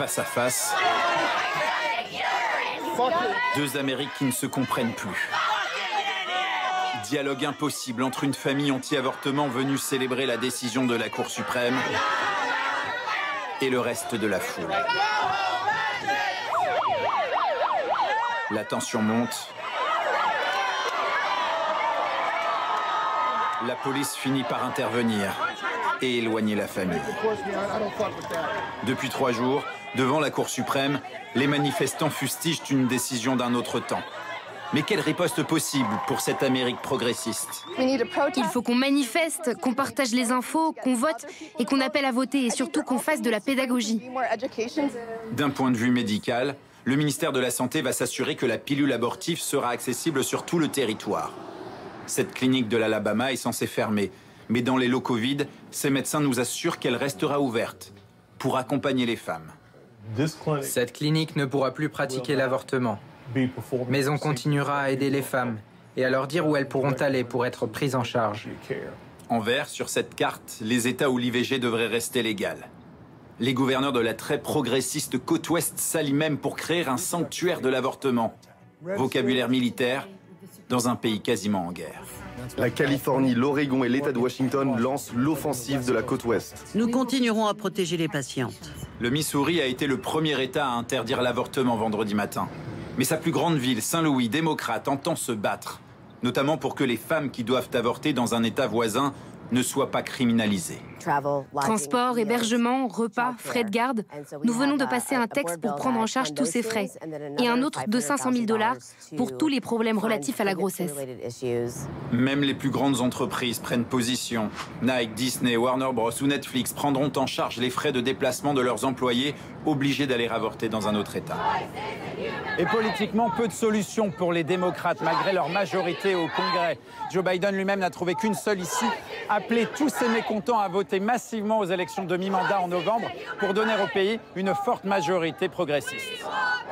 face à face. Deux Amériques qui ne se comprennent plus. Dialogue impossible entre une famille anti-avortement venue célébrer la décision de la Cour suprême et le reste de la foule. La tension monte. La police finit par intervenir et éloigner la famille. Depuis 3 jours, devant la Cour suprême, les manifestants fustigent une décision d'un autre temps. Mais quelle riposte possible pour cette Amérique progressiste? Il faut qu'on manifeste, qu'on partage les infos, qu'on vote et qu'on appelle à voter et surtout qu'on fasse de la pédagogie. D'un point de vue médical, le ministère de la Santé va s'assurer que la pilule abortive sera accessible sur tout le territoire. Cette clinique de l'Alabama est censée fermer, mais dans les locaux vides, ces médecins nous assurent qu'elle restera ouverte pour accompagner les femmes. Cette clinique ne pourra plus pratiquer l'avortement, mais on continuera à aider les femmes et à leur dire où elles pourront aller pour être prises en charge. En vert, sur cette carte, les États où l'IVG devrait rester légal. Les gouverneurs de la très progressiste côte ouest s'allient même pour créer un sanctuaire de l'avortement. Vocabulaire militaire dans un pays quasiment en guerre. La Californie, l'Oregon et l'État de Washington lancent l'offensive de la côte ouest. Nous continuerons à protéger les patientes. Le Missouri a été le premier État à interdire l'avortement vendredi matin. Mais sa plus grande ville, Saint-Louis, démocrate, entend se battre, notamment pour que les femmes qui doivent avorter dans un État voisin ne soient pas criminalisées. Transport, hébergement, repas, frais de garde. Nous venons de passer un texte pour prendre en charge tous ces frais. Et un autre de 500 000 $ pour tous les problèmes relatifs à la grossesse. Même les plus grandes entreprises prennent position. Nike, Disney, Warner Bros. Ou Netflix prendront en charge les frais de déplacement de leurs employés obligés d'aller avorter dans un autre État. Et politiquement, peu de solutions pour les démocrates, malgré leur majorité au Congrès. Joe Biden lui-même n'a trouvé qu'une seule issue, appeler tous ses mécontents à voter massivement aux élections de mi-mandat en novembre pour donner au pays une forte majorité progressiste.